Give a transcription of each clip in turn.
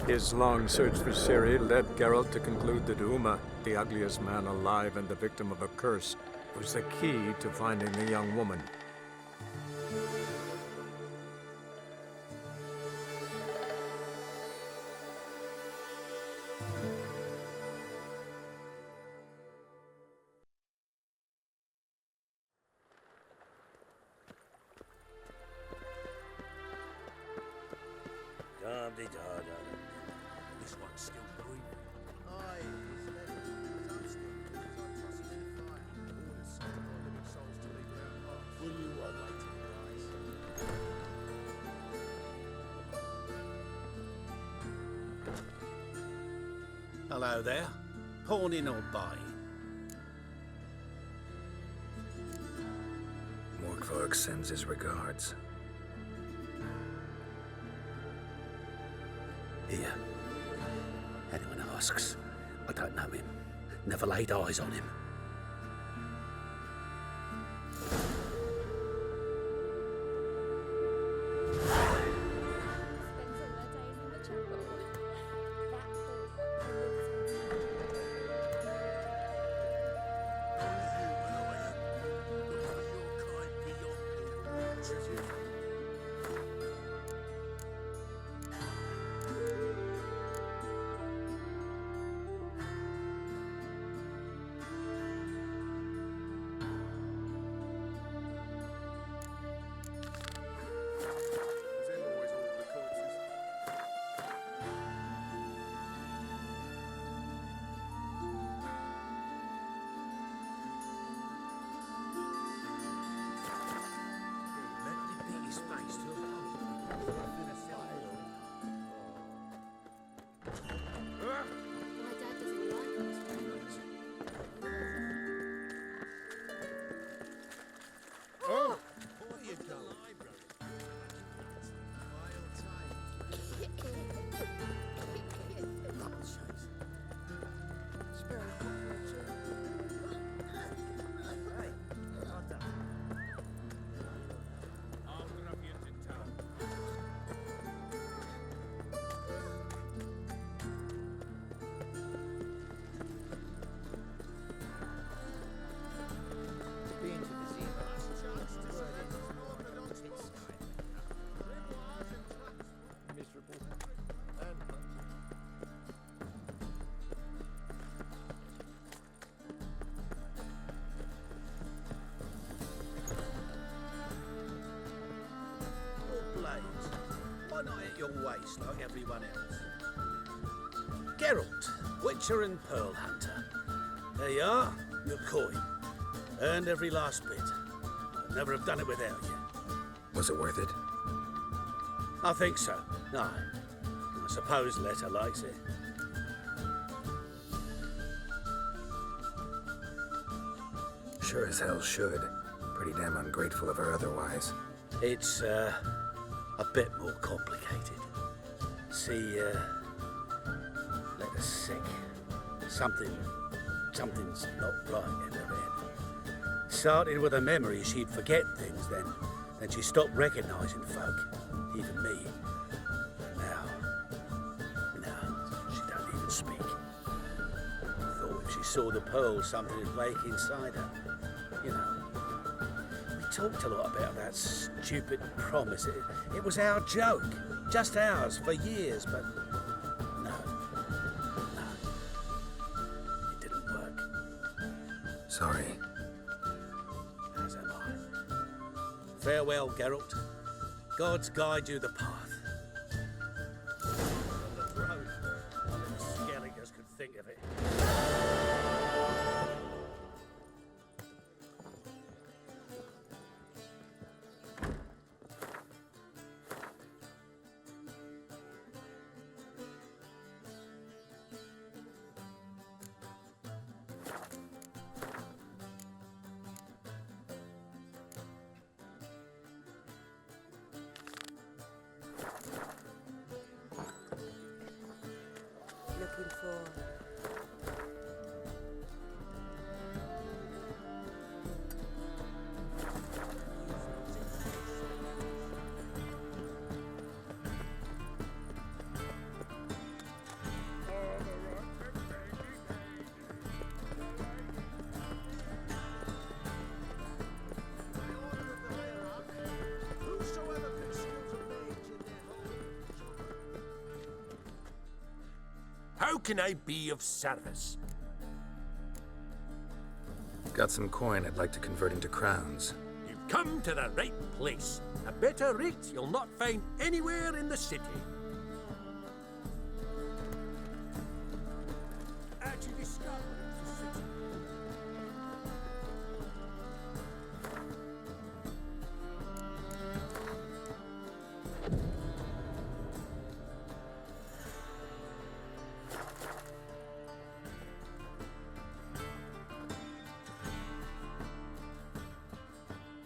His long search for Ciri led Geralt to conclude that Uma, the ugliest man alive and the victim of a curse, was the key to finding the young woman. This one's still breathing. Aye, he's let it. I'm still because I'm tossing in the fire. All the same, our living souls to leave around parts. What do you want later, guys? Hello there. Pawning or buying? Morkvarg sends his regards. Here. Anyone asks, I don't know him. Never laid eyes on him. Why not at your waist like everyone else? Geralt, Witcher and Pearl Hunter. There you are, your coin. Earned every last bit. I'd never have done it without you. Was it worth it? I think so. Aye. I suppose Letta likes it. Sure as hell should. Pretty damn ungrateful of her otherwise. It's, a bit more complicated. See, Letta's sick. Something's not right in her head. Started with a memory she'd forget things, then she stopped recognising folk, even me. And now, she don't even speak. Thought if she saw the pearl, something would wake inside her. You know. Talked a lot about that stupid promise. It was our joke. Just ours for years, but no. It didn't work. Sorry. As am I. Farewell, Geralt. Gods guide you the path. On the throat. Only the Skelligers could think of it. Looking for can I be of service? Got some coin I'd like to convert into crowns. You've come to the right place. A better rate you'll not find anywhere in the city. Add you discovered the city.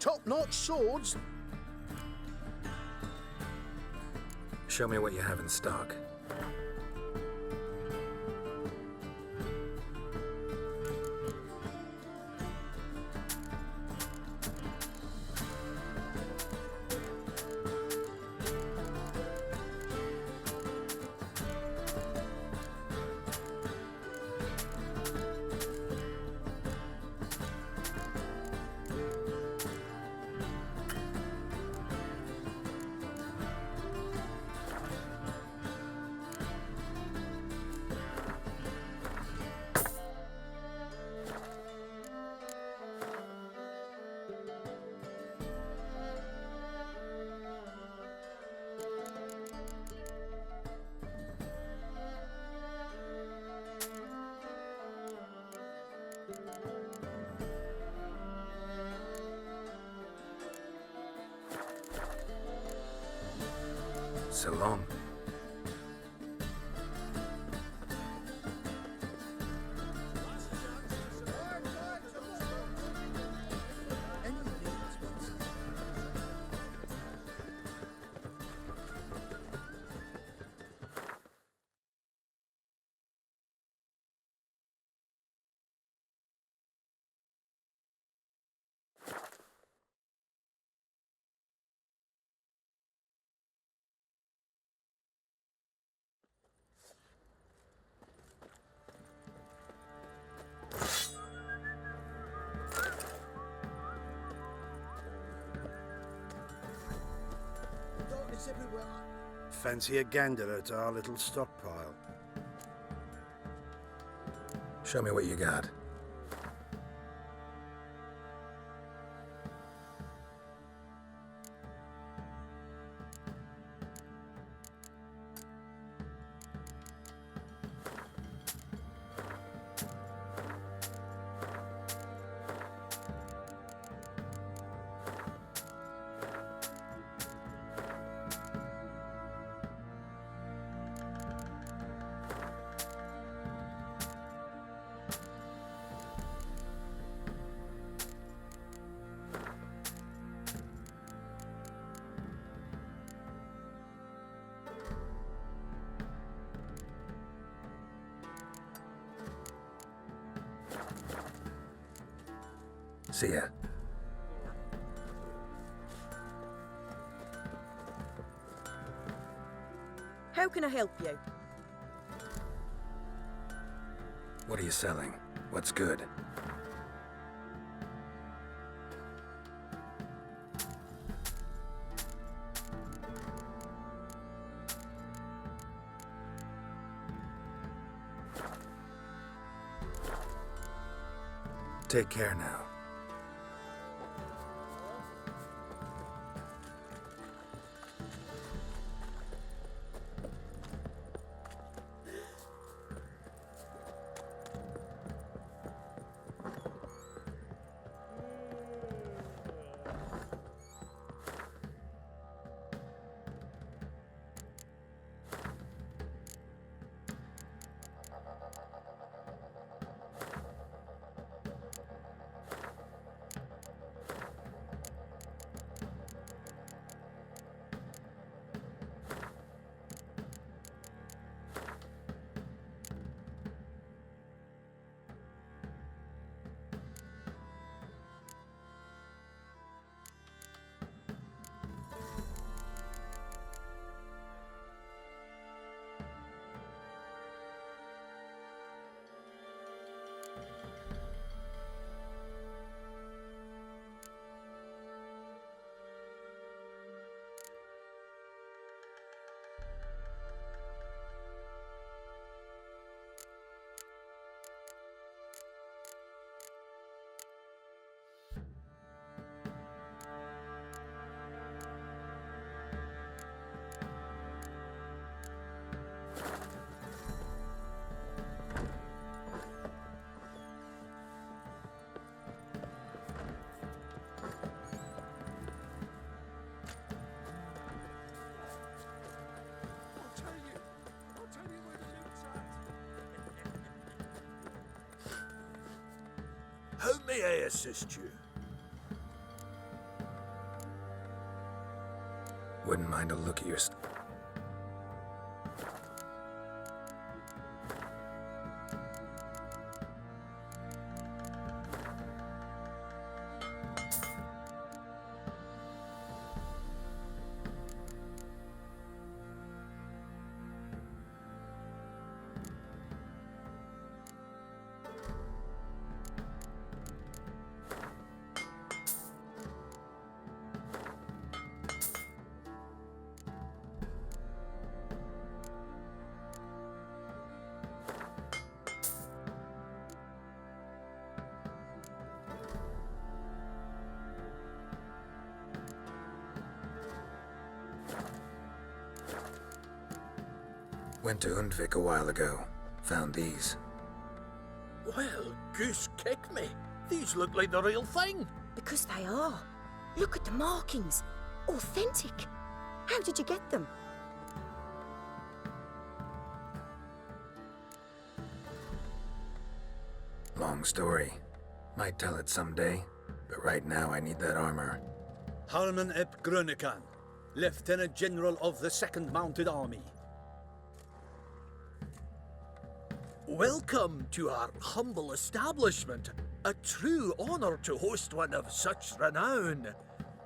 Top-notch swords? Show me what you have in stock. So long. Darkness everywhere. Fancy a gander at our little stockpile? Show me what you got. See ya. How can I help you? What are you selling? What's good? Take care now. May I assist you? Wouldn't mind a look at your Went to Undvik a while ago. Found these. Well, goose kick me. These look like the real thing. Because they are. Look at the markings. Authentic. How did you get them? Long story. Might tell it someday, but right now I need that armor. Harman ep Grönekan, Lieutenant General of the 2nd Mounted Army. Welcome to our humble establishment. A true honor to host one of such renown.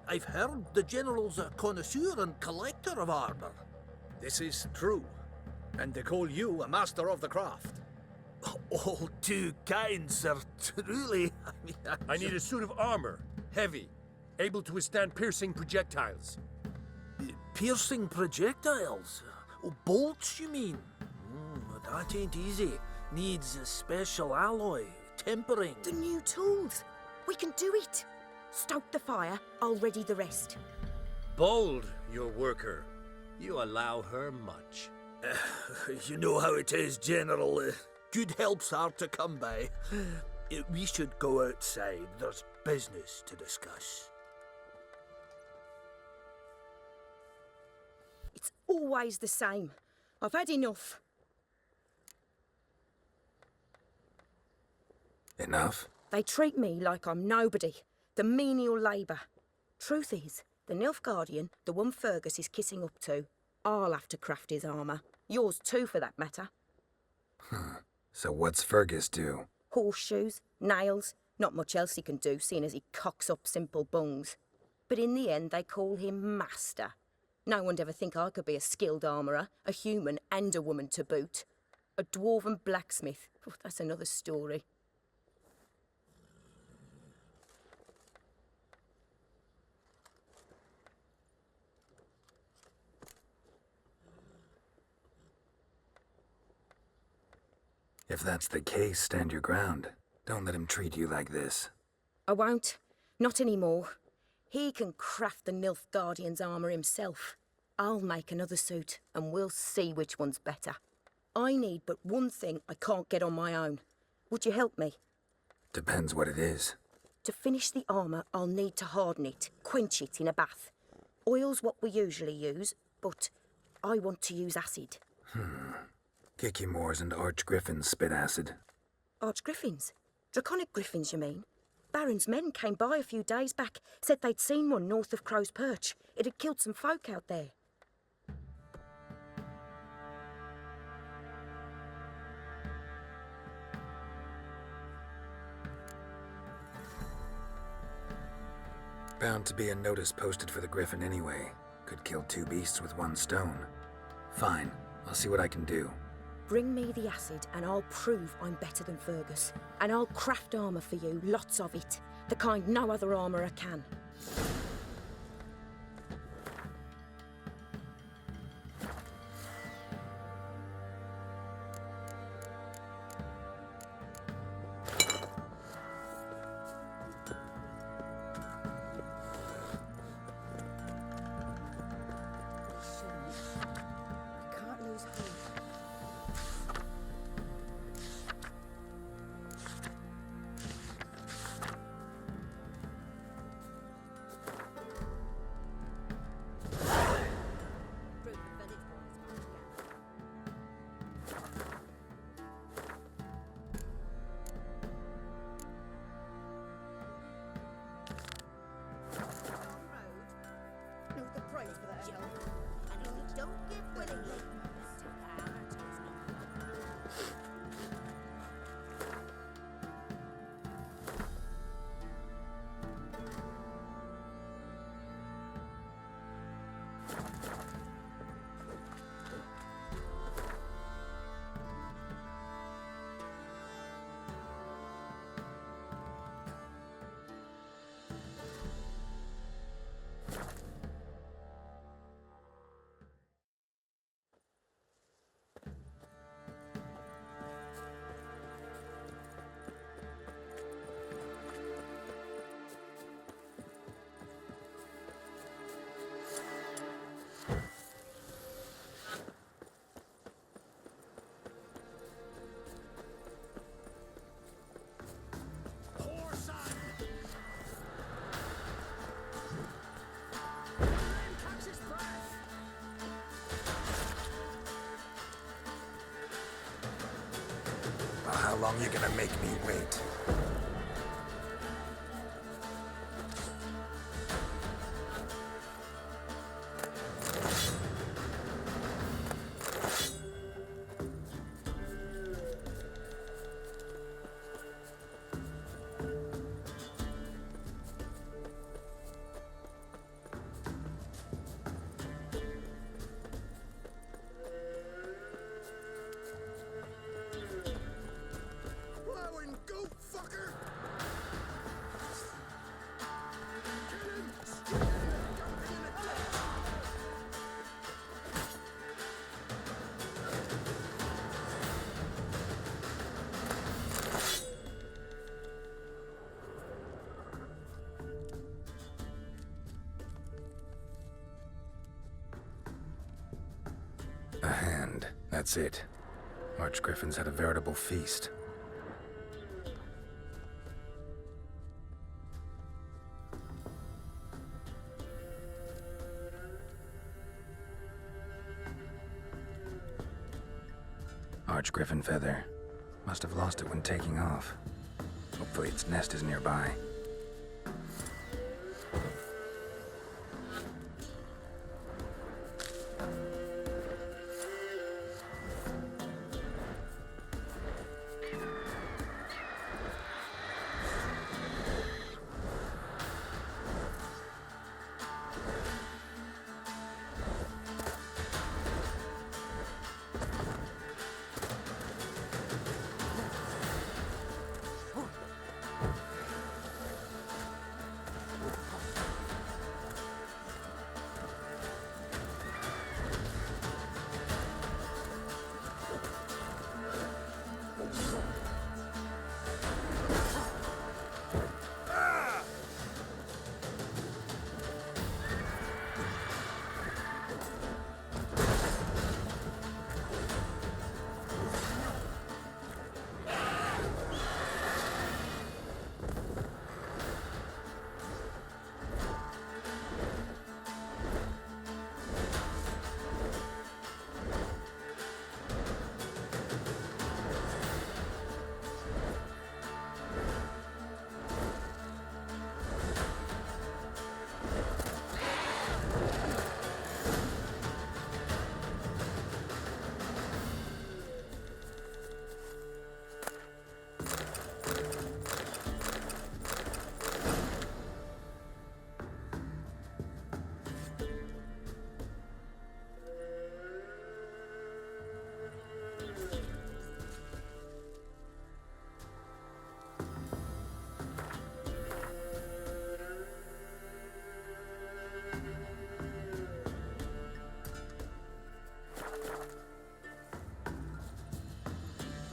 I've heard the General's a connoisseur and collector of armor. This is true, and they call you a master of the craft. All too kind, sir. Truly. I need a suit of armor, heavy, able to withstand piercing projectiles. Piercing projectiles? Oh, bolts, you mean? That ain't easy. Needs a special alloy, tempering. The new tools. We can do it. Stoke the fire, I'll ready the rest. Bold, your worker. You allow her much. You know how it is, General. Good help's hard to come by. We should go outside. There's business to discuss. It's always the same. I've had enough. Enough? They treat me like I'm nobody. The menial labour. Truth is, the Nilfgaardian, the one Fergus is kissing up to, I'll have to craft his armour. Yours too, for that matter. So what's Fergus do? Horseshoes, nails, not much else he can do, seeing as he cocks up simple bungs. But in the end, they call him Master. No one'd ever think I could be a skilled armourer, a human and a woman to boot. A dwarven blacksmith, that's another story. If that's the case, stand your ground. Don't let him treat you like this. I won't. Not anymore. He can craft the Nilfgaardian's armour himself. I'll make another suit, and we'll see which one's better. I need but one thing I can't get on my own. Would you help me? Depends what it is. To finish the armour, I'll need to harden it, quench it in a bath. Oil's what we usually use, but I want to use acid. Kicky Moors and Archgriffins spit acid. Archgriffins? Draconic griffins, you mean? Baron's men came by a few days back, said they'd seen one north of Crow's Perch. It had killed some folk out there. Bound to be a notice posted for the Griffin anyway. Could kill two beasts with one stone. Fine, I'll see what I can do. Bring me the acid and I'll prove I'm better than Fergus. And I'll craft armour for you, lots of it. The kind no other armourer can. Well, how long you gonna make me wait? Plowing goat fucker! Kill him! Straight in the dumping in the ditch! A hand. That's it. Archgriffins had a veritable feast. Archgriffin feather. Must have lost it when taking off. Hopefully its nest is nearby.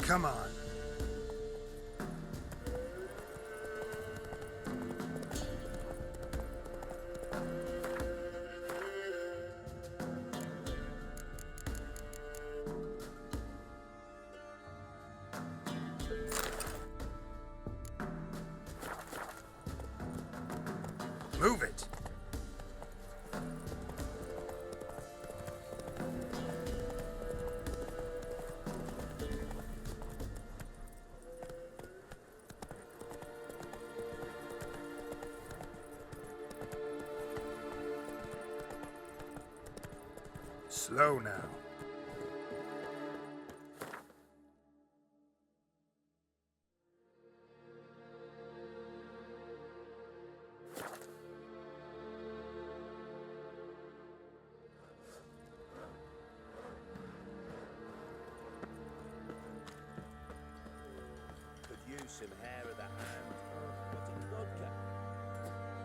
Come on. Move it. Slow now. Could use some hair of the hand. What's in the vodka?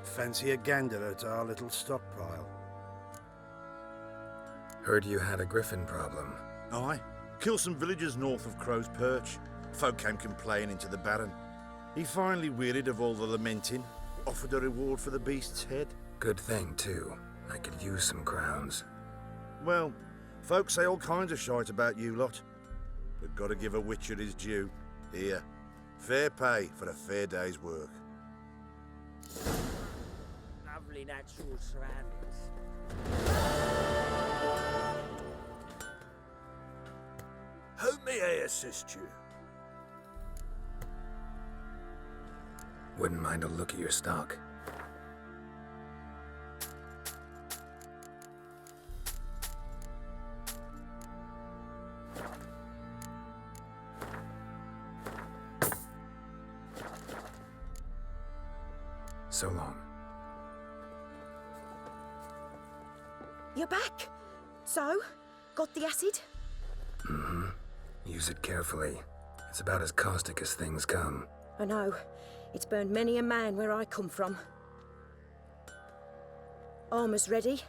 Fancy a gander at our little stockpile. Heard you had a griffin problem. Aye. Killed some villagers north of Crow's Perch. Folk came complaining to the Baron. He finally wearied of all the lamenting, offered a reward for the beast's head. Good thing, too. I could use some crowns. Well, folks say all kinds of shite about you lot. But gotta give a witcher his due. Here, fair pay for a fair day's work. Lovely natural surroundings. How may I assist you? Wouldn't mind a look at your stock. So long. You're back. So, got the acid? Use it carefully. It's about as caustic as things come. I know. It's burned many a man where I come from. Armour's ready.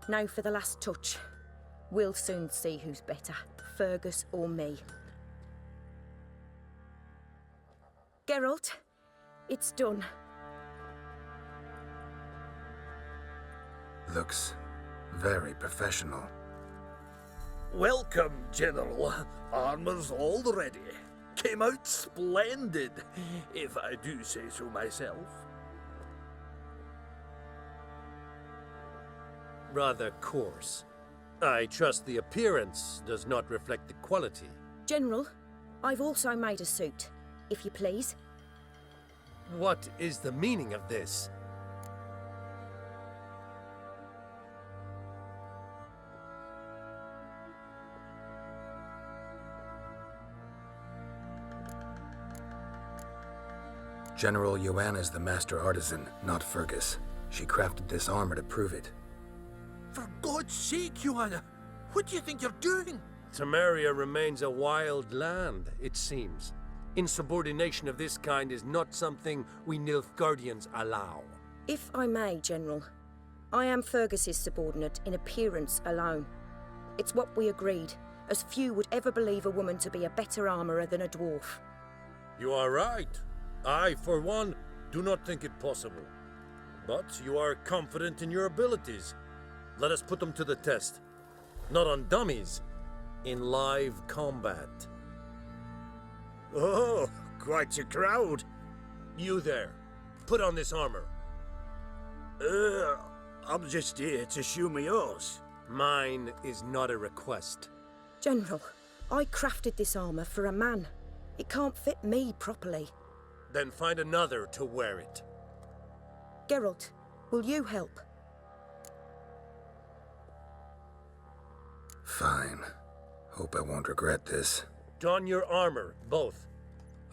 Now for the last touch. We'll soon see who's better, Fergus or me. Geralt, it's done. Looks very professional. Welcome, General. Armour's all ready. Came out splendid, if I do say so myself. Rather coarse. I trust the appearance does not reflect the quality. General, I've also made a suit, if you please. What is the meaning of this? General Joanna's the master artisan, not Fergus. She crafted this armor to prove it. For God's sake, Joanna, what do you think you're doing? Temeria remains a wild land, it seems. Insubordination of this kind is not something we Nilfgaardians allow. If I may, General, I am Fergus's subordinate in appearance alone. It's what we agreed, as few would ever believe a woman to be a better armourer than a dwarf. You are right. I, for one, do not think it possible. But you are confident in your abilities. Let us put them to the test. Not on dummies, in live combat. Oh, quite a crowd. You there, put on this armor. I'm just here to show my horse. Mine is not a request. General, I crafted this armour for a man. It can't fit me properly. Then find another to wear it. Geralt, will you help? Fine. Hope I won't regret this. Don your armor, both.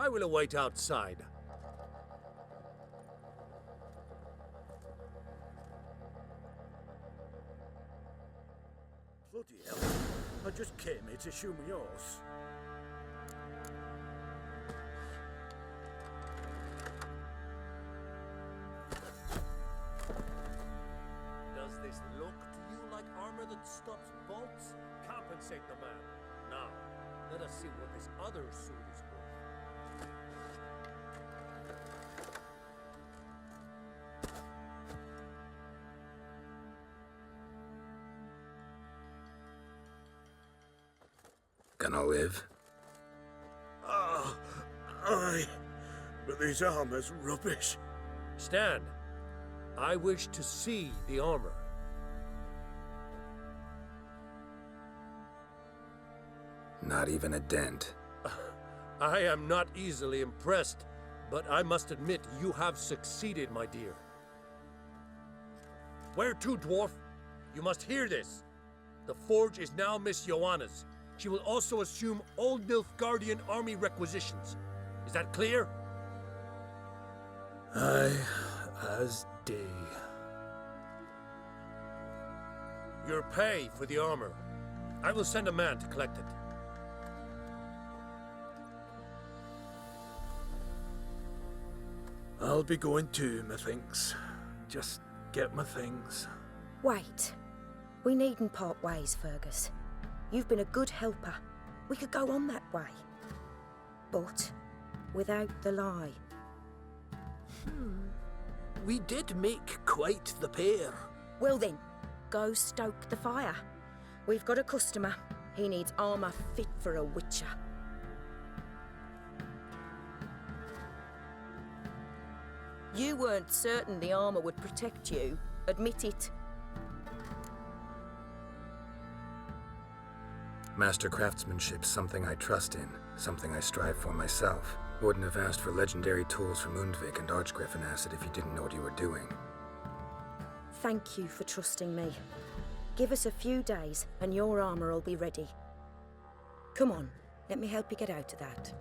I will await outside. Bloody hell. I just came here to show my horse. Does this look to you like armor that stops bolts? Compensate the man. Now, let us see what this other suit is worth. Gonna live? Aye, but this armor's rubbish. Stand. I wish to see the armor. Not even a dent. I am not easily impressed, but I must admit you have succeeded, my dear. Where to, dwarf? You must hear this. The forge is now Miss Joanna's. She will also assume all Nilfgaardian army requisitions. Is that clear? Aye, as day. Your pay for the armor. I will send a man to collect it. I'll be going too, methinks. Just get my things. Wait. We needn't part ways, Fergus. You've been a good helper. We could go on that way. But without the lie. We did make quite the pair. Well then, go stoke the fire. We've got a customer. He needs armour fit for a witcher. You weren't certain the armour would protect you. Admit it. Master craftsmanship's something I trust in, something I strive for myself. Wouldn't have asked for legendary tools from Undvik and Archgriffin Acid if you didn't know what you were doing. Thank you for trusting me. Give us a few days and your armor will be ready. Come on, let me help you get out of that.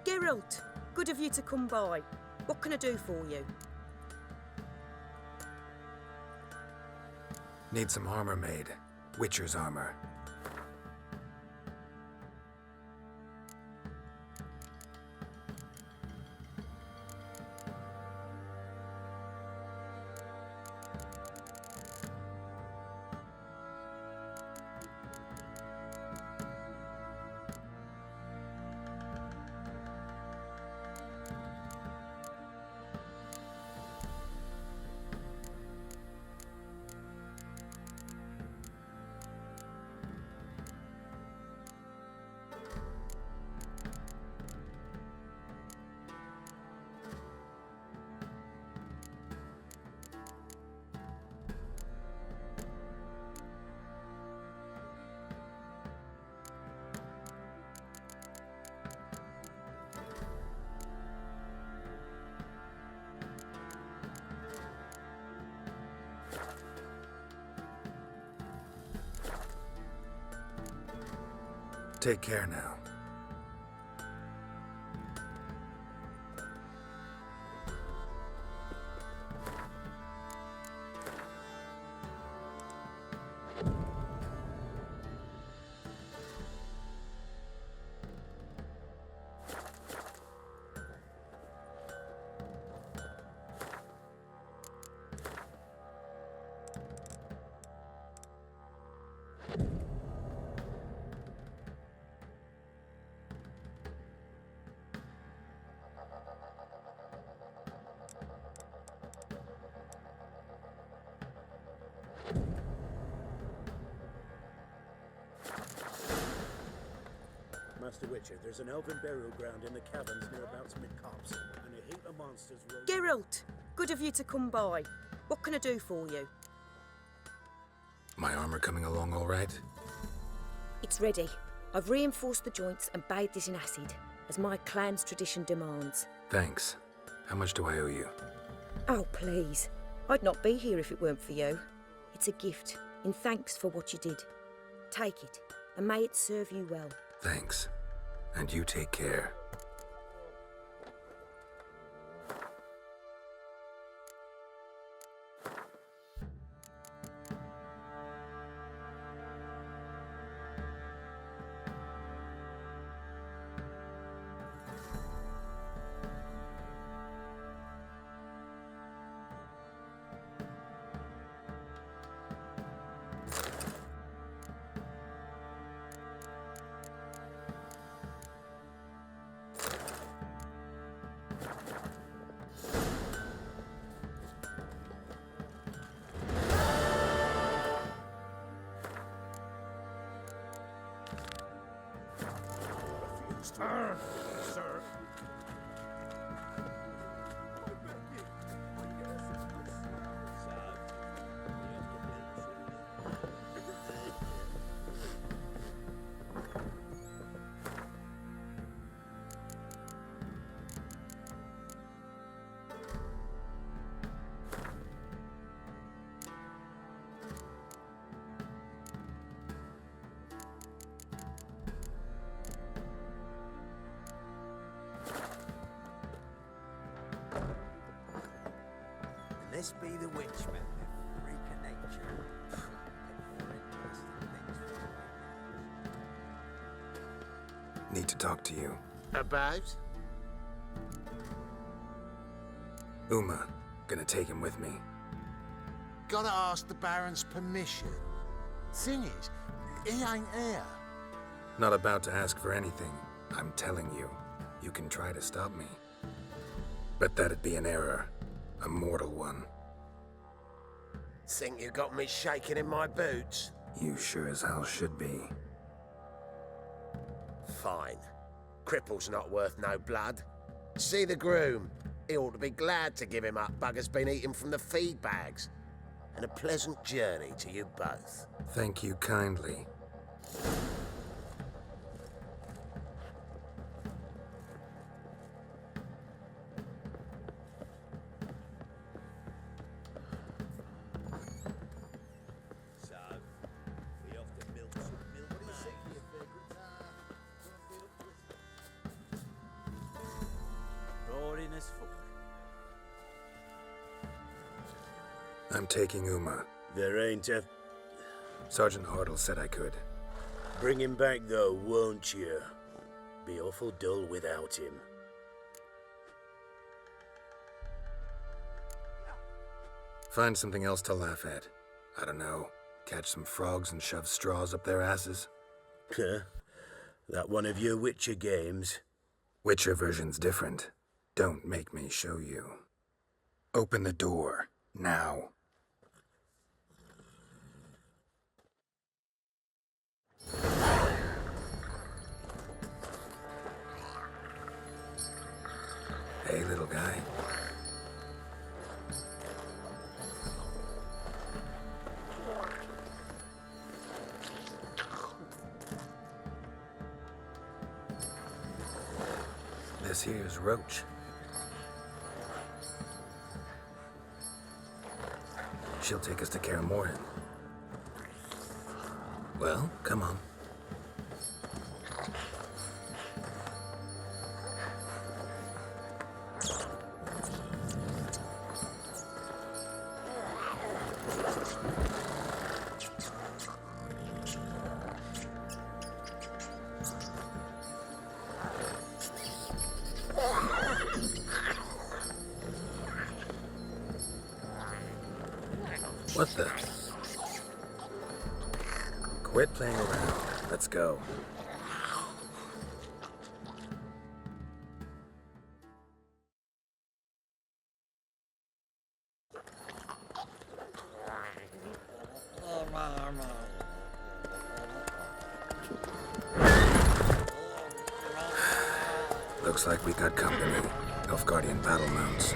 Geralt, good of you to come by. What can I do for you? Need some armor made. Witcher's armor. Take care now. Master Witcher, there's an elven burial ground in the caverns nearabouts mid-copse, and a heap of monsters roll... Geralt, good of you to come by. What can I do for you? My armor coming along all right? It's ready. I've reinforced the joints and bathed it in acid, as my clan's tradition demands. Thanks. How much do I owe you? Oh, please. I'd not be here if it weren't for you. It's a gift, in thanks for what you did. Take it, and may it serve you well. Thanks. And you take care. Sir. This be the witchman, the freak of nature. More interesting things for you. Need to talk to you. About? Uma. Gonna take him with me. Gotta ask the Baron's permission. Thing is, he ain't here. Not about to ask for anything. I'm telling you. You can try to stop me. But that'd be an error. A mortal one. Think you got me shaking in my boots? You sure as hell should be. Fine. Cripple's not worth no blood. See the groom. He ought to be glad to give him up. Bugger's been eating from the feed bags. And a pleasant journey to you both. Thank you kindly. So, we off to milk some milk, Boring as fuck. I'm taking Uma. There ain't a... Sergeant Hartle said I could. Bring him back though, won't you? Be awful dull without him. Find something else to laugh at. I don't know. Catch some frogs and shove straws up their asses. Huh? That one of your Witcher games? Witcher version's different. Don't make me show you. Open the door. Now. Hey, little guy. This here's Roach. She'll take us to Kaer Morhen. Well, come on. What the? Quit playing around. Let's go. Looks like we got company. Nilfgaardian battle mounts.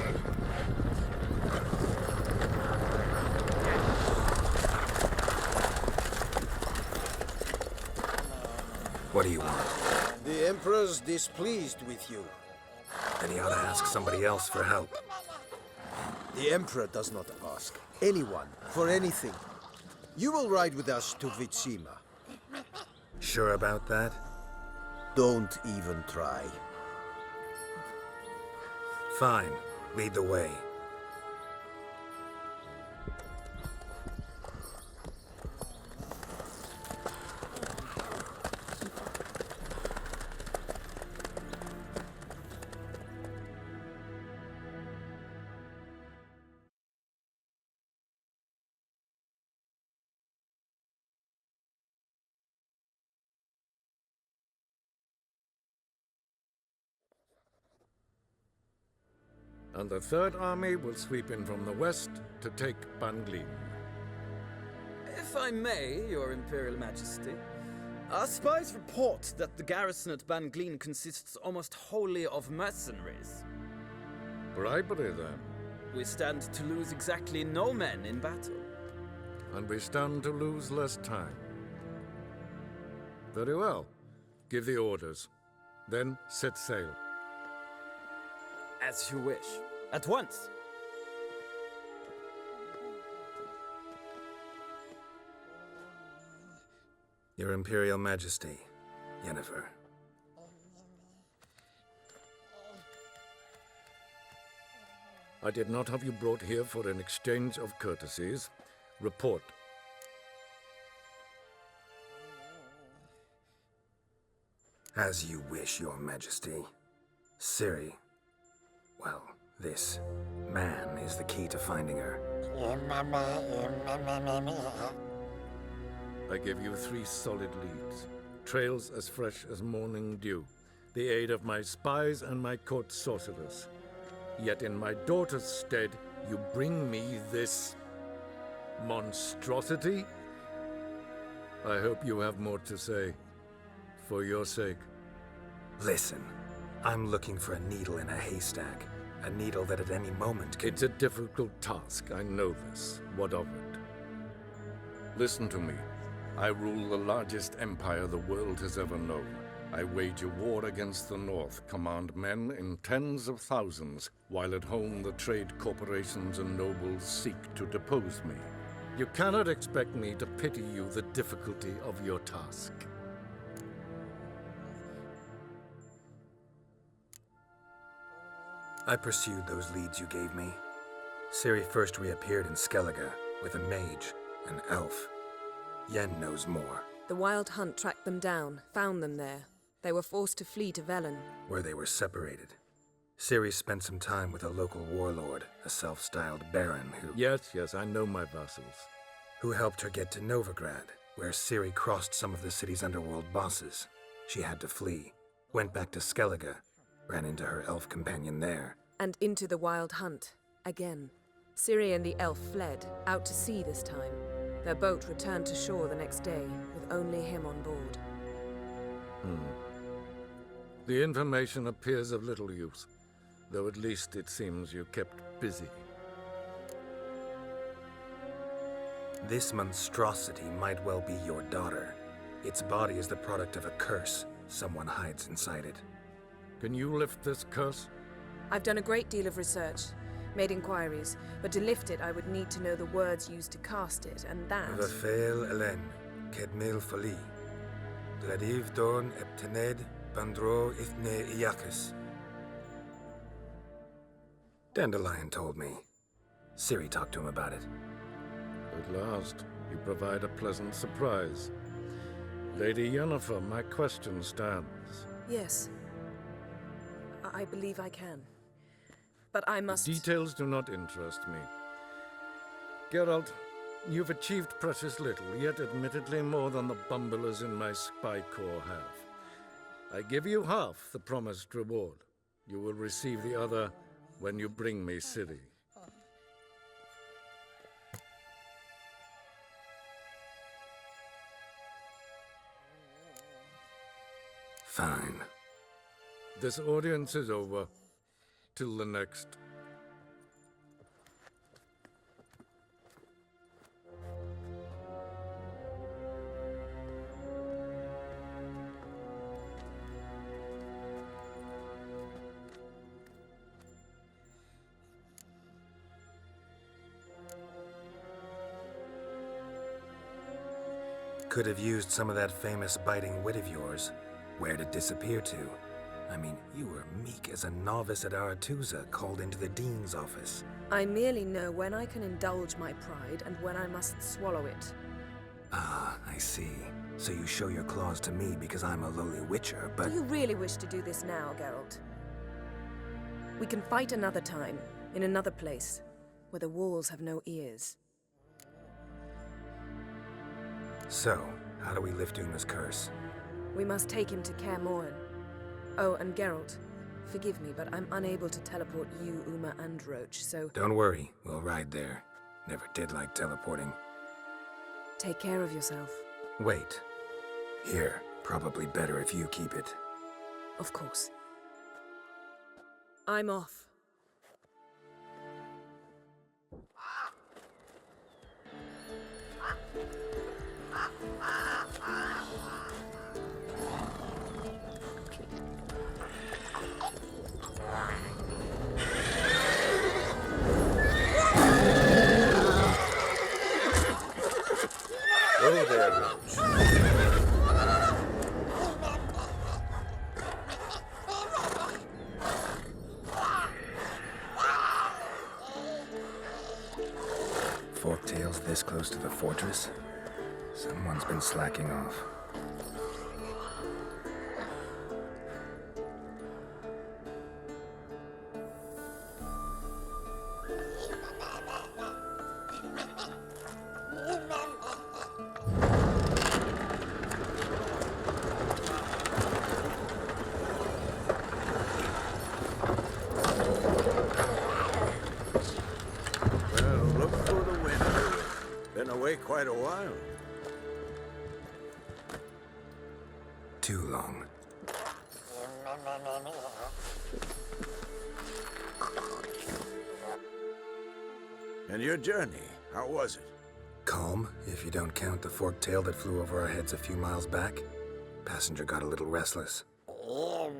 What do you want? The Emperor's displeased with you. Then he ought to ask somebody else for help. The Emperor does not ask anyone for anything. You will ride with us to Vitsima. Sure about that? Don't even try. Fine. Lead the way. And the Third Army will sweep in from the west to take Banglin. If I may, Your Imperial Majesty, our spies report that the garrison at Banglin consists almost wholly of mercenaries. Bribery, then. We stand to lose exactly no men in battle. And we stand to lose less time. Very well. Give the orders. Then set sail. As you wish. At once. Your Imperial Majesty, Yennefer. I did not have you brought here for an exchange of courtesies. Report. As you wish, Your Majesty. Ciri. Well, this man is the key to finding her. I give you 3 solid leads. Trails as fresh as morning dew. The aid of my spies and my court sorcerers. Yet in my daughter's stead, you bring me this monstrosity? I hope you have more to say. For your sake. Listen, I'm looking for a needle in a haystack. A needle that at any moment can... It's a difficult task, I know this. What of it? Listen to me. I rule the largest empire the world has ever known. I wage a war against the North, command men in tens of thousands, while at home the trade corporations and nobles seek to depose me. You cannot expect me to pity you the difficulty of your task. I pursued those leads you gave me. Ciri first reappeared in Skellige with a mage, an elf. Yen knows more. The Wild Hunt tracked them down, found them there. They were forced to flee to Velen, where they were separated. Ciri spent some time with a local warlord, a self-styled baron who... Yes, I know my vassals. Who helped her get to Novigrad, where Ciri crossed some of the city's underworld bosses. She had to flee, went back to Skellige, ran into her elf companion there. And into the Wild Hunt, again. Ciri and the elf fled, out to sea this time. Their boat returned to shore the next day, with only him on board. The information appears of little use, though at least it seems you kept busy. This monstrosity might well be your daughter. Its body is the product of a curse. Someone hides inside it. Can you lift this curse? I've done a great deal of research, made inquiries, but to lift it I would need to know the words used to cast it, and that... Vafael Elen, Kedmil Fali, Gladiv Dorn Eptened, Bandro Ithne Iakis. Dandelion told me. Ciri talked to him about it. At last, you provide a pleasant surprise. Lady Yennefer, my question stands. Yes. I believe I can. But I must... The details do not interest me. Geralt, you've achieved precious little, yet admittedly more than the bumblers in my spy corps have. I give you half the promised reward. You will receive the other when you bring me Ciri. Fine. This audience is over. Till the next. Could have used some of that famous biting wit of yours. Where'd it disappear to? I mean, you were meek as a novice at Aretuza, called into the dean's office. I merely know when I can indulge my pride and when I must swallow it. Ah, I see. So you show your claws to me because I'm a lowly witcher, but... Do you really wish to do this now, Geralt? We can fight another time, in another place, where the walls have no ears. So, how do we lift Uma's curse? We must take him to Kaer Morhen. Oh, and Geralt, forgive me, but I'm unable to teleport you, Uma, and Roach, so... Don't worry, we'll ride there. Never did like teleporting. Take care of yourself. Wait. Here, probably better if you keep it. Of course. I'm off. Oh, there, Roach. Forktails this close to the fortress? Someone's been slacking off. Quite a while. Too long. And your journey, how was it? Calm, if you don't count the forked tail that flew over our heads a few miles back. Passenger got a little restless. What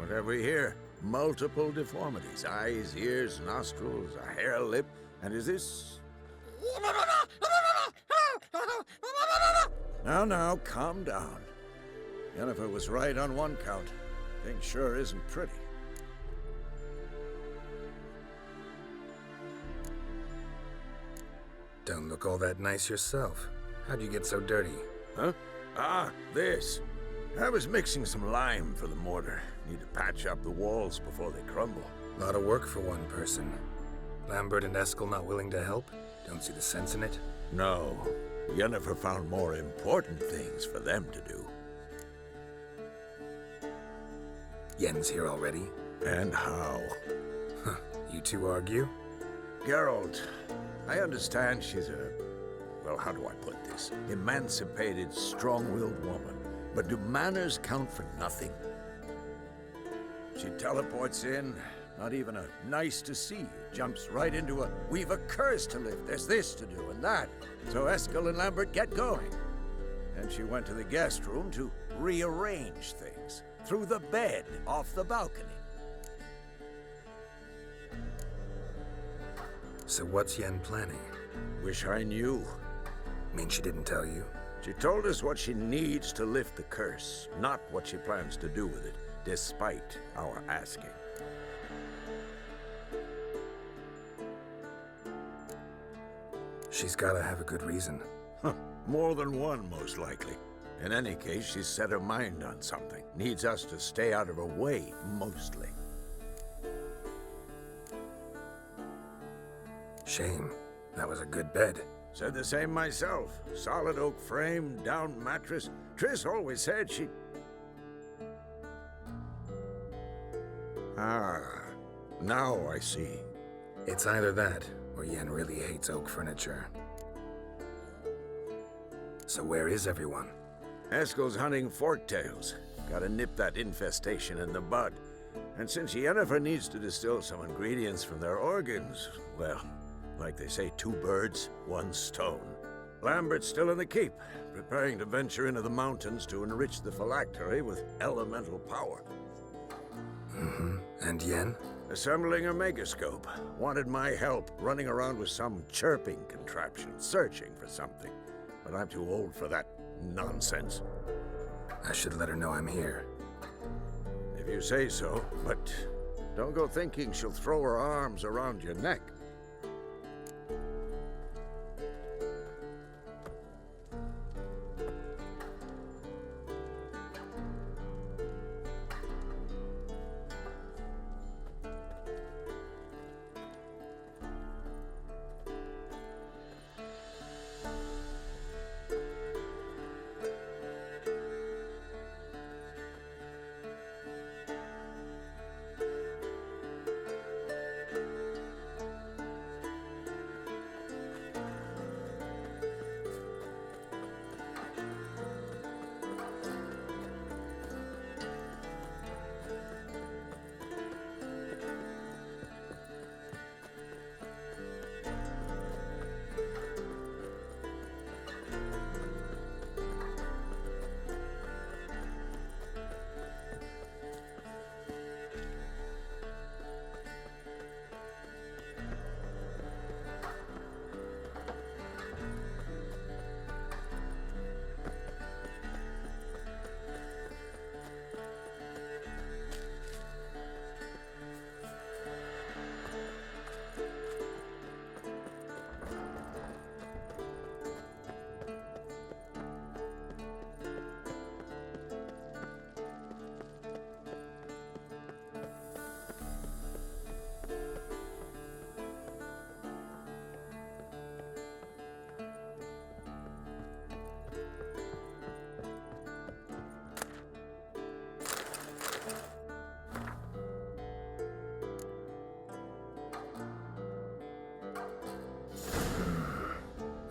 have we here? Multiple deformities. Eyes, ears, nostrils, a hair lip. And is this... Now, calm down. Yennefer was right on one count. Thing sure isn't pretty. Don't look all that nice yourself. How'd you get so dirty? Huh? Ah, this. I was mixing some lime for the mortar. Need to patch up the walls before they crumble. A lot of work for one person. Lambert and Eskel not willing to help? Don't see the sense in it? No. Yennefer found more important things for them to do. Yen's here already? And how? Huh. You two argue? Geralt, I understand she's a... well, how do I put this? Emancipated, strong-willed woman. But do manners count for nothing? She teleports in, not even a nice to see you. Jumps right into a, we've a curse to lift, there's this to do and that. So Eskel and Lambert get going. And she went to the guest room to rearrange things. Through the bed, off the balcony. So what's Yen planning? Wish I knew. Mean she didn't tell you? She told us what she needs to lift the curse, not what she plans to do with it, despite our asking. She's gotta have a good reason. Huh. More than one, most likely. In any case, she's set her mind on something. Needs us to stay out of her way, mostly. Shame. That was a good bed. Said the same myself. Solid oak frame, down mattress. Triss always said she... Ah, now I see. It's either that, or Yen really hates oak furniture. So where is everyone? Eskel's hunting forktails. Gotta nip that infestation in the bud. And since Yennefer needs to distill some ingredients from their organs, well, like they say, 2 birds, 1 stone. Lambert's still in the keep, preparing to venture into the mountains to enrich the phylactery with elemental power. And Yen? Assembling a megascope. Wanted my help running around with some chirping contraption, searching for something. But I'm too old for that nonsense. I should let her know I'm here. If you say so, but don't go thinking she'll throw her arms around your neck.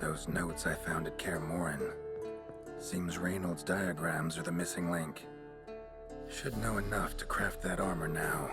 Those notes I found at Kaer Morhen. Seems Reynolds' diagrams are the missing link. Should know enough to craft that armor now.